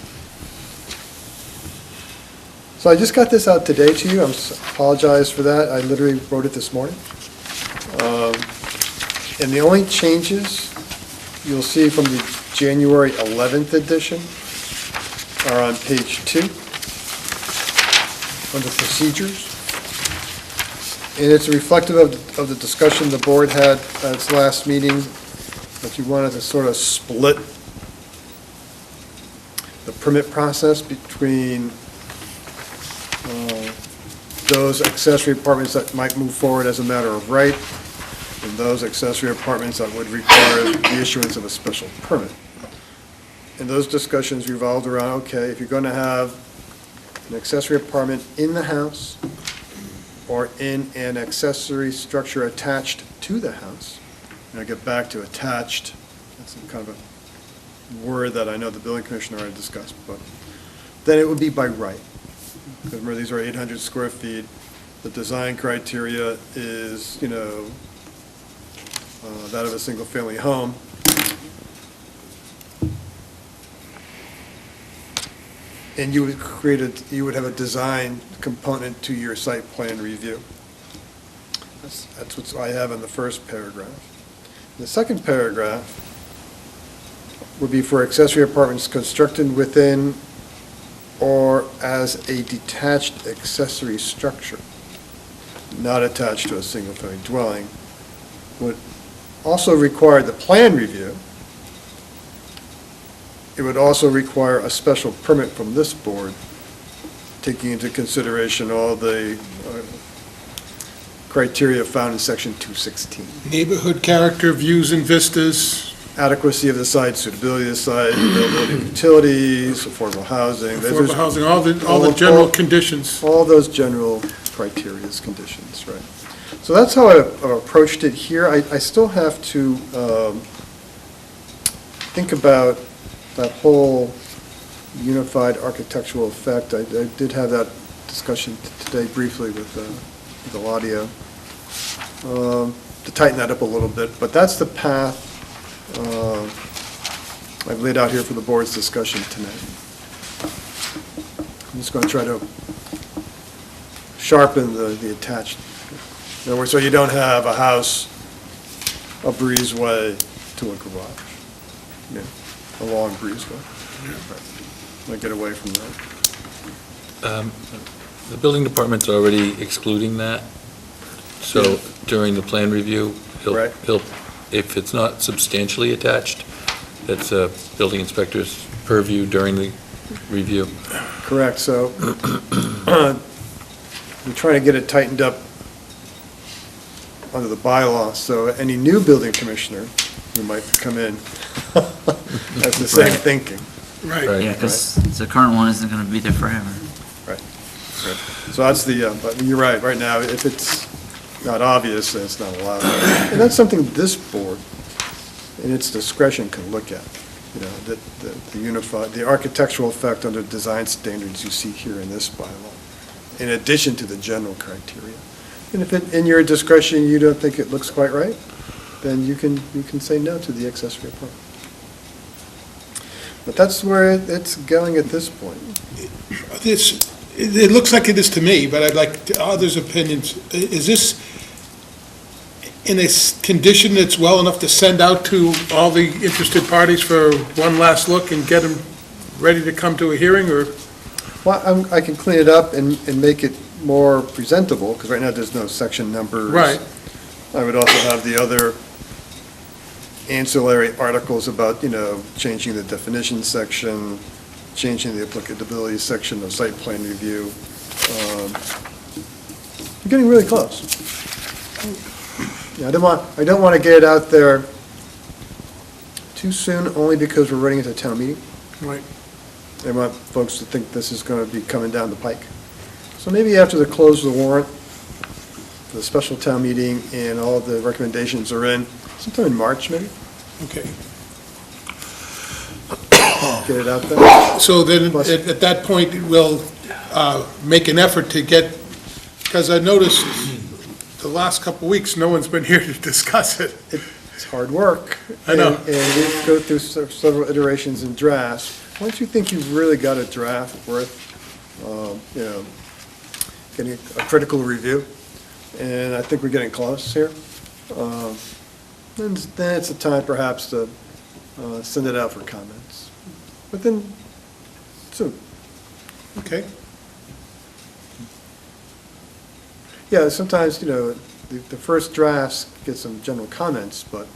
So I just got this out today to you. I apologize for that. I literally wrote it this morning. And the only changes you'll see from the January 11th edition are on page 2, under procedures. And it's reflective of the discussion the board had at its last meeting but you wanted to sort of split the permit process between those accessory apartments that might move forward as a matter of right, and those accessory apartments that would require the issuance of a special permit. And those discussions revolved around, okay, if you're going to have an accessory apartment in the house or in an accessory structure attached to the house, and I'll get back to attached, that's kind of a word that I know the building commissioner already discussed, but then it would be by right. Because remember, these are 800 square feet. The design criteria is, that of a single-family home. And you would have a design component to your site plan review. That's what I have in the first paragraph. The second paragraph would be for accessory apartments constructed within or as a detached accessory structure, not attached to a single-family dwelling, would also require the plan review. It would also require a special permit from this board, taking into consideration all the criteria found in section 216. Neighborhood character, views and vistas. Adequacy of the site, suitability of the site, availability of utilities, affordable housing. Affordable housing, all the general conditions. All those general criteria, conditions, right. So that's how I approached it here. I still have to think about that whole unified architectural effect. I did have that discussion today briefly with Eladio, to tighten that up a little bit, but that's the path I've laid out here for the board's discussion tonight. I'm just going to try to sharpen the attached. In other words, so you don't have a house, a breezeway to a garage. Yeah, a long breezeway. Right. I get away from that. The building department's already excluding that, so during the plan review, Right. he'll, if it's not substantially attached, that's a building inspector's purview during the review. Correct, so we're trying to get it tightened up under the bylaw, so any new building commissioner who might come in has the same thinking. Right. Right. Yeah, because the current one isn't going to be there forever. So that's the, but you're right, right now, if it's not obvious, then it's not allowed. And that's something this board, in its discretion, can look at. The unified, the architectural effect under design standards you see here in this bylaw, in addition to the general criteria. And if in your discretion you don't think it looks quite right, then you can say no to the accessory apartment. But that's where it's going at this point. It looks like it is to me, but I'd like others' opinions. Is this in a condition that's well enough to send out to all the interested parties for one last look and get them ready to come to a hearing, or? Well, I can clean it up and make it more presentable, because right now there's no section numbers. Right. I would also have the other ancillary articles about, changing the definition section, changing the applicability section of site plan review. We're getting really close. Yeah, I don't want to get it out there too soon, only because we're running into town meeting. Right. I want folks to think this is going to be coming down the pike. So maybe after the close of the warrant, the special town meeting, and all the recommendations are in, sometime in March, maybe, Okay. get it out there. So then, at that point, we'll make an effort to get, because I noticed the last couple of weeks, no one's been here to discuss it. It's hard work. I know. And we go through several iterations and drafts. Once you think you've really got a draft worth, getting a critical review, and I think we're getting close here, then it's a time perhaps to send it out for comments. But then, soon. Okay. Yeah, sometimes, the first drafts get some general comments, but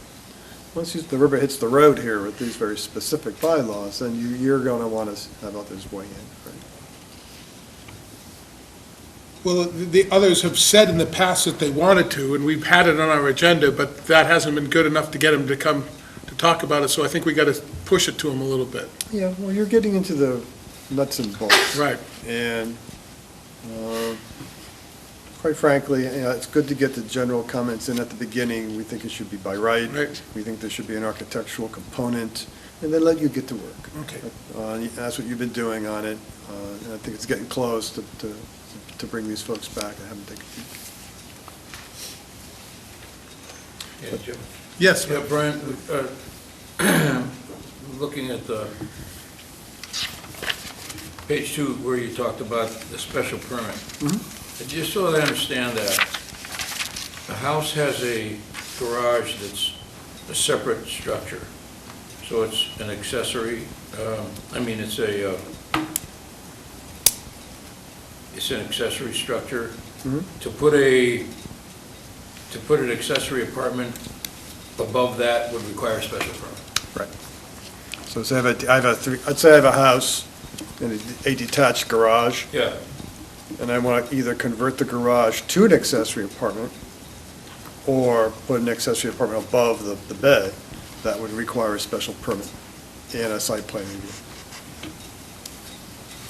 once the rubber hits the road here with these very specific bylaws, then you're going to want to have others weigh in, right? Well, the others have said in the past that they wanted to, and we've had it on our agenda, but that hasn't been good enough to get them to come to talk about it, so I think we got to push it to them a little bit. Yeah, well, you're getting into the nuts and bolts. Right. And quite frankly, it's good to get the general comments in at the beginning. We think it should be by right. Right. We think there should be an architectural component, and then let you get to work. Okay. That's what you've been doing on it, and I think it's getting close to bring these folks back and have them take a peek. Yeah, Jim. Yes, Yeah, Brian, looking at the page 2 where you talked about the special permit. Just so I understand that, the house has a garage that's a separate structure, so it's an accessory, it's an accessory structure. To put an accessory apartment above that would require a special permit. So say I'd say I have a house and a detached garage, Yeah, and I want to either convert the garage to an accessory apartment or put an accessory apartment above the bed, that would require a special permit and a site plan review.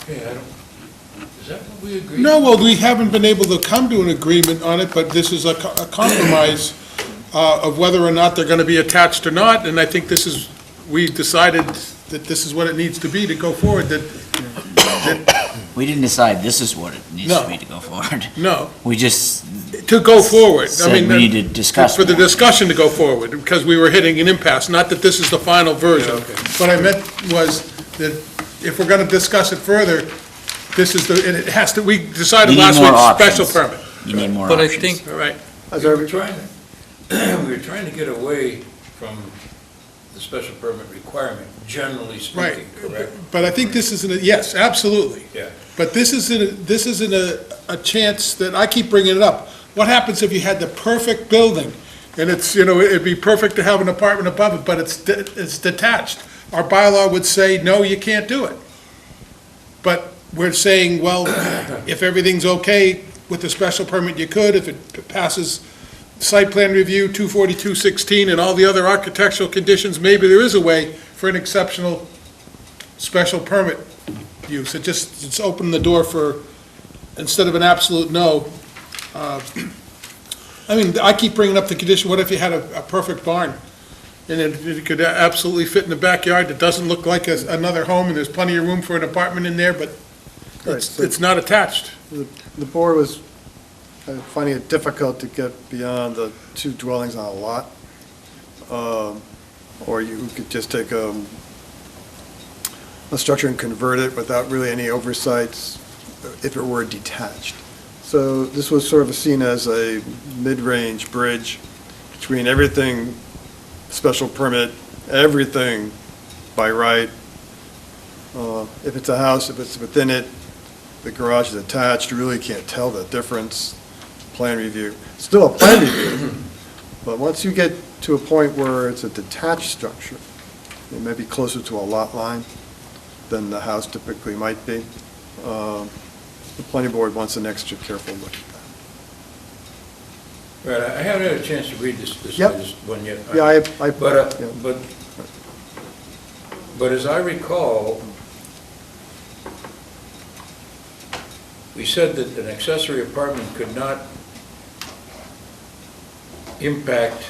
okay, is that what we agreed? no, well, we haven't been able to come to an agreement on it, but this is a compromise of whether or not they're going to be attached or not, and I think we decided that this is what it needs to be to go forward, that We didn't decide this is what it needs No. to be to go forward. no, We just to go forward. I said mean, we need to discuss for the more. discussion to go forward, because we were hitting an impasse, not that this is the final version. Yeah, okay. What I meant was that if we're going to discuss it further, this is it has to, we decided You need last more week, special options. permit. You need more But I options. think, All right, As we I- were trying to get away from the special permit requirement, generally speaking, correct? but I think this isn't, yes, absolutely. Yeah. But this isn't a chance that, I keep bringing it up. What happens if you had the perfect building, and it's, it'd be perfect to have an apartment above it, but it's detached? Our bylaw would say, no, you can't do it. But we're saying, well, if everything's okay with the special permit, you could, if it passes site plan review, 24216, and all the other architectural conditions, maybe there is a way for an exceptional special permit use. It's opened the door for, instead of an absolute no. I keep bringing up the condition, what if you had a perfect barn? And it could absolutely fit in the backyard, it doesn't look like another home, and there's plenty of room for an apartment in there, but Right, so- it's not attached. The board was finding it difficult to get beyond the two dwellings on a lot. Or you could just take a structure and convert it without really any oversights if it were detached. So this was sort of seen as a mid-range bridge between everything special permit, everything by right. If it's a house, if it's within it, the garage is attached, you really can't tell the difference. Plan review, still a plan review, but once you get to a point where it's a detached structure, it may be closer to a lot line than the house typically might be. The planning board wants an extra careful look at that. Right, I haven't had a chance to read this Yep. latest one yet. Yeah, But as I recall, we said that an accessory apartment could not impact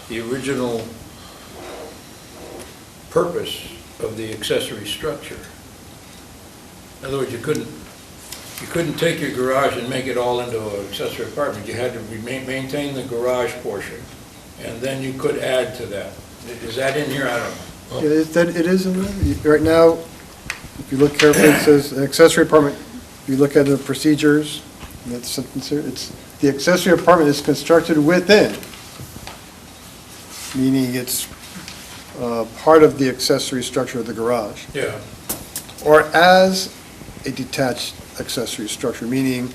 the original purpose of the accessory structure. In other words, you couldn't take your garage and make it all into an accessory apartment. You had to maintain the garage portion, and then you could add to that. Is that in here? I don't know. It is in there. Right now, if you look carefully, it says an accessory apartment, if you look at the procedures, in that sentence here, it's, the accessory apartment is constructed within, meaning it's part of the accessory structure of the garage, Yeah, or as a detached accessory structure, meaning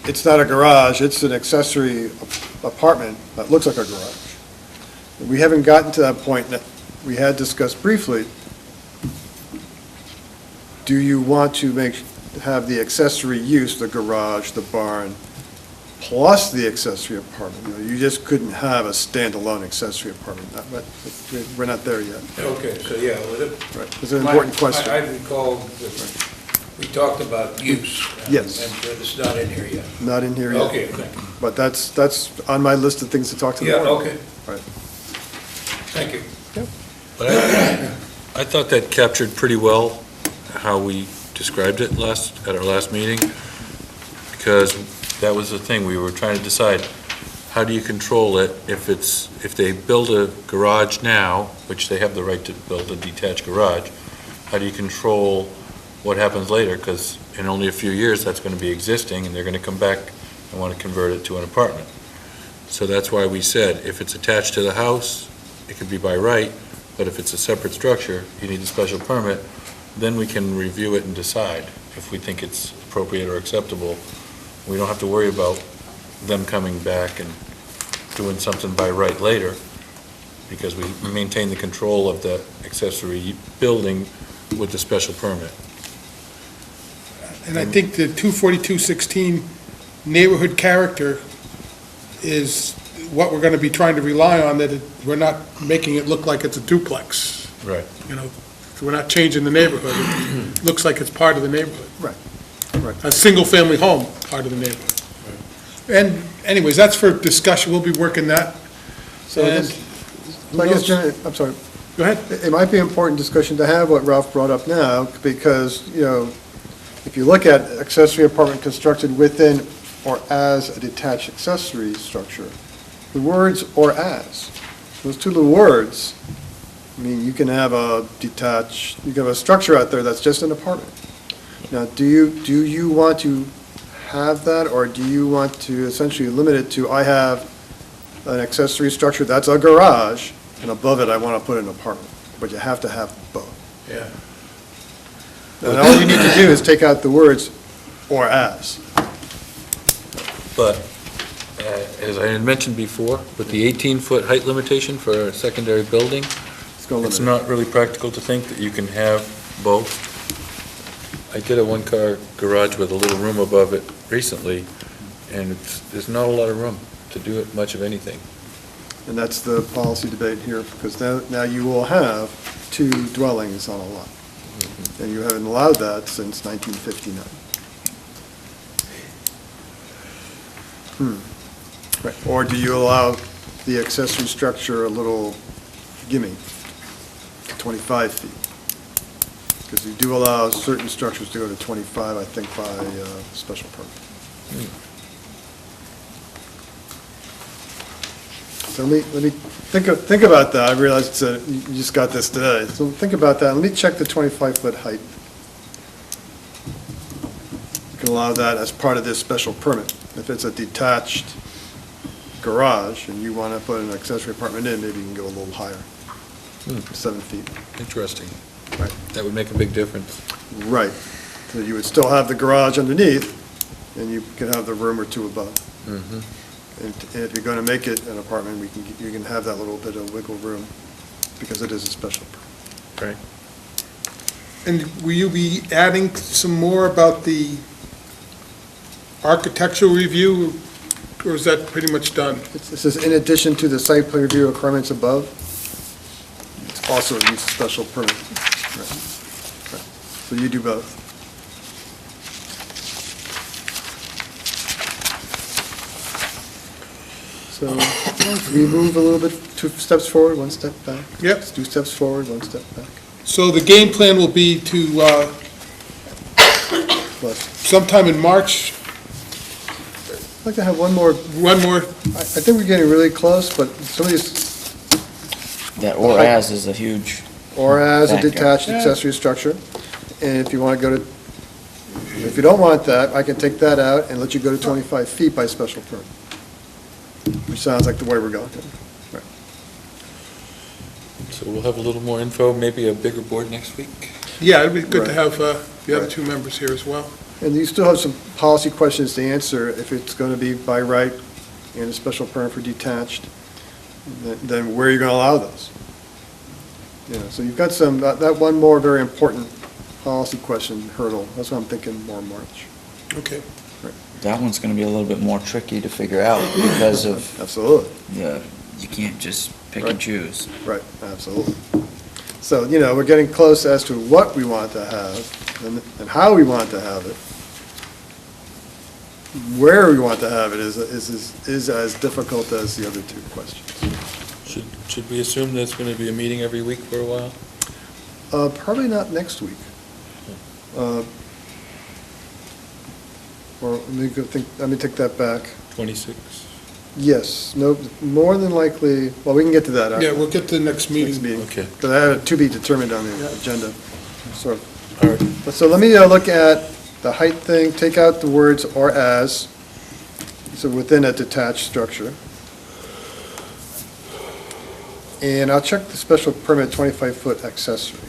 it's not a garage, it's an accessory apartment that looks like a garage. We haven't gotten to that point that we had discussed briefly. Do you want to have the accessory use, the garage, the barn, plus the accessory apartment? You just couldn't have a standalone accessory apartment, but we're not there yet. Okay, so yeah, well, Right, it's an important question. I recall that we talked about use. Yes. And it's not in here yet. Not in here yet. Okay, thank you. But that's on my list of things to talk to the Yeah, board. okay. Right. Thank you. But I thought that captured pretty well how we described it at our last meeting, because that was the thing, we were trying to decide, how do you control it if they build a garage now, which they have the right to build a detached garage, how do you control what happens later? Because in only a few years, that's going to be existing, and they're going to come back and want to convert it to an apartment. So that's why we said, if it's attached to the house, it could be by right, but if it's a separate structure, you need a special permit, then we can review it and decide if we think it's appropriate or acceptable. We don't have to worry about them coming back and doing something by right later, because we maintain the control of the accessory building with the special permit. And I think the 24216 neighborhood character is what we're going to be trying to rely on, that we're not making it look like it's a duplex. Right. You know, we're not changing the neighborhood. It looks like it's part of the neighborhood. Right. A single-family home, part of the neighborhood. And anyways, that's for discussion. We'll be working that. So I guess, Jim, I'm sorry. Go ahead. It might be an important discussion to have what Ralph brought up now, because, if you look at accessory apartment constructed within or as a detached accessory structure, the words "or as," those two little words, I mean, you can have a structure out there that's just an apartment. Now, do you want to have that, or do you want to essentially limit it to, I have an accessory structure that's a garage, and above it I want to put an apartment, but you have to have both. Yeah. And all you need to do is take out the words "or as." But, as I had mentioned before, with the 18-foot height limitation for a secondary building, It's going to it's limit not really practical to think that you can have both. I did a one-car garage with a little room above it recently, and there's not a lot of room to do it much of anything. it. And that's the policy debate here, because now you will have two dwellings on a lot. And you haven't allowed that since 1959. Right. Or do you allow the accessory structure a little gimme, 25 feet? Because you do allow certain structures to go to 25, I think, by special permit. So let me think about that. I realize you just got this today. So think about that. Let me check the 25-foot height. You can allow that as part of this special permit. If it's a detached garage and you want to put an accessory apartment in, maybe you can go a little higher, 7 feet. Interesting. Right. That would make a big difference. Right. So you would still have the garage underneath, and you could have the room or two above. Mhm. And if you're going to make it an apartment, you can have that little bit of wiggle room, because it is a special permit. Right. And will you be adding some more about the architectural review, or is that pretty much done? It says, in addition to the site plan review requirements above, it's also needs a special permit. Right. So you do both. So we move a little bit, 2 steps forward, 1 step back. Yep. 2 steps forward, 1 step back. So the game plan will be to, Plus, sometime in March, I'd like to have one more, I think we're getting really close, but some of these, That or as is a huge, or as a Backyard. detached accessory structure, and if you want to go to, if you don't want that, I can take that out and let you go to 25 feet by special permit, which sounds like the way we're going. So we'll have a little more info, maybe a bigger board next week? yeah, it'd be good to Right. have the other Right. 2 members here as well. And you still have some policy questions to answer, if it's going to be by right and a special permit for detached. then where are you going to allow those? You know, so you've got some, that one more very important policy question hurdle. That's what I'm thinking more March. Okay. That one's gonna be a little bit more tricky to figure out because of, Absolutely. you can't just pick and Right. choose. Right, absolutely. So, you know, we're getting close as to what we want to have and how we want to have it. Where we want to have it is as difficult as the other two questions. Should we assume there's going to be a meeting every week for a while? Probably not next week. Or let me take that back. 26? Yes, no, more than likely, well, we can get to that. Yeah, we'll get to the next meeting. Next meeting. Okay. Because I have it to be determined on the Yeah. agenda, sort of. All right. So let me look at the height thing, take out the words "or as," so within a detached structure. And I'll check the special permit 25-foot accessory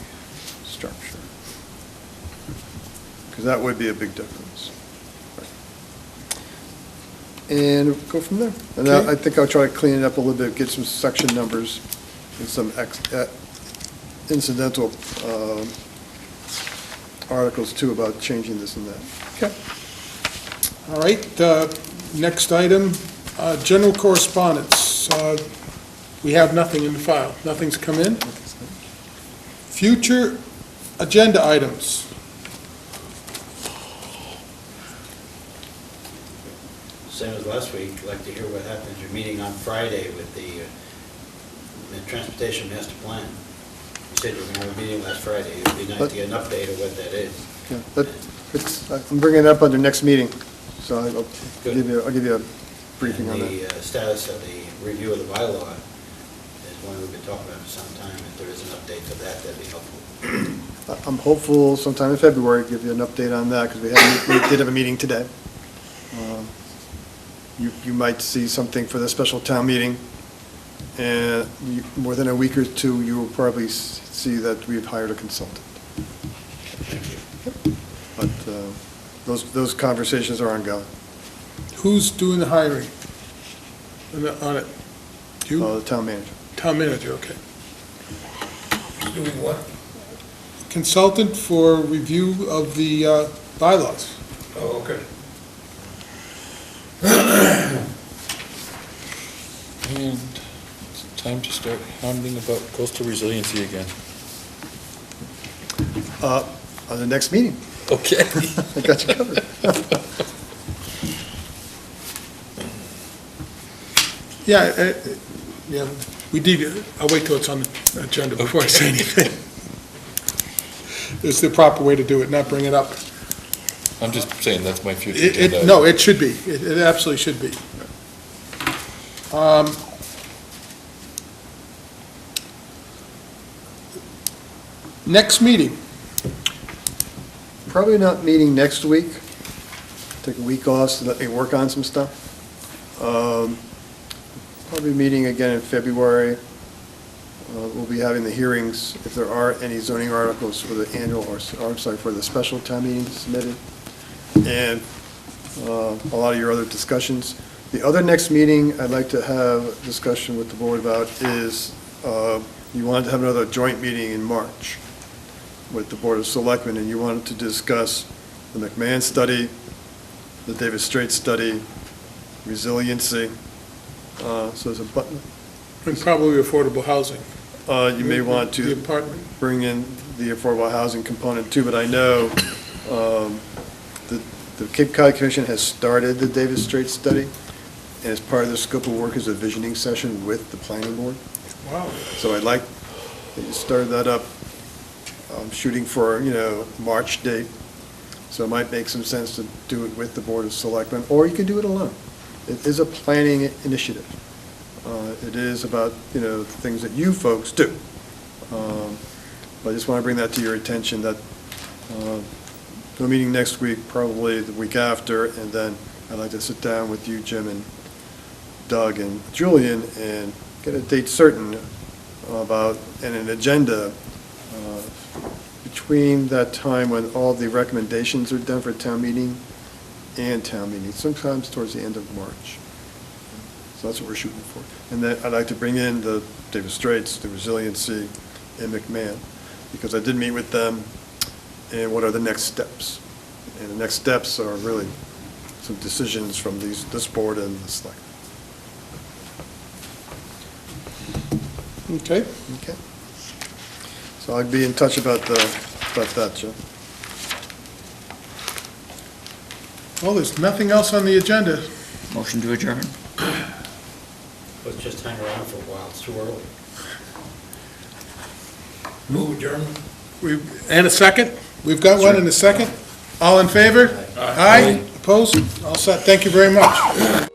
structure, because that would be a big difference. And go from there. And Okay. I think I'll try to clean it up a little bit, get some section numbers and some incidental articles too about changing this and that. Okay. All right, next item, general correspondence. We have nothing in the file. Nothing's come in. Future agenda items. Same as last week, I'd like to hear what happens, you're meeting on Friday with the Transportation Master Plan. You said you were going to have a meeting last Friday, it'd be nice to get an update of what that is. Yeah, I'm bringing it up under next meeting, so I'll Good. give you a briefing on that. And the status of the review of the bylaw is one we've been talking about for some time. If there is an update to that, that'd be helpful. I'm hopeful sometime in February, give you an update on that, because we did have a meeting today. You might see something for the special town meeting, and more than a week or two, you will probably see that we've hired a consultant. But those conversations are ongoing. Who's doing the hiring on it? You? The town manager. Town manager, okay. Doing what? Consultant for review of the bylaws. Oh, okay. And it's time to start hounding about coastal resiliency again. On the next meeting. Okay. I got you covered. Yeah, we did, I'll wait till it's on the agenda before I say anything. It's the proper way to do it, not bring it up. I'm just saying, that's my future agenda. No, it should be. It absolutely should be. Next meeting, Probably not meeting next week. Take a week off to let me work on some stuff. Probably meeting again in February. We'll be having the hearings, if there are any zoning articles for the annual, or I'm sorry, for the special town meeting submitted, and a lot of your other discussions. The other next meeting I'd like to have a discussion with the board about is, you wanted to have another joint meeting in March with the Board of Selectmen, and you wanted to discuss the McMahon study, the Davis Straits study, resiliency. So there's a button. and probably affordable housing. You may want The to apartment. bring in the affordable housing component too, but I know the Cape Cod Commission has started the Davis Straits study, and as part of the scope of work is a visioning session with the planning board. Wow. So I'd like, that you started that up, shooting for, March date. So it might make some sense to do it with the Board of Selectmen, or you can do it alone. It is a planning initiative. It is about, the things that you folks do. But I just want to bring that to your attention, that no meeting next week, probably the week after, and then I'd like to sit down with you, Jim, and Doug, and Julian, and get a date certain about, and an agenda between that time when all the recommendations are done for town meeting and town meeting, sometimes towards the end of March. So that's what we're shooting for. And then I'd like to bring in the David Straits, the Resiliency, and McMahon, because I did meet with them, and what are the next steps? And the next steps are really some decisions from this board and the select. Okay. Okay. So I'll be in touch about that, Joe. Well, there's nothing else on the agenda. Motion to adjourn. Let's just hang around for a while, it's too early. Move adjournment. And a second? We've got one and a second? All in favor? Aye. Opposed? All set. Thank you very much.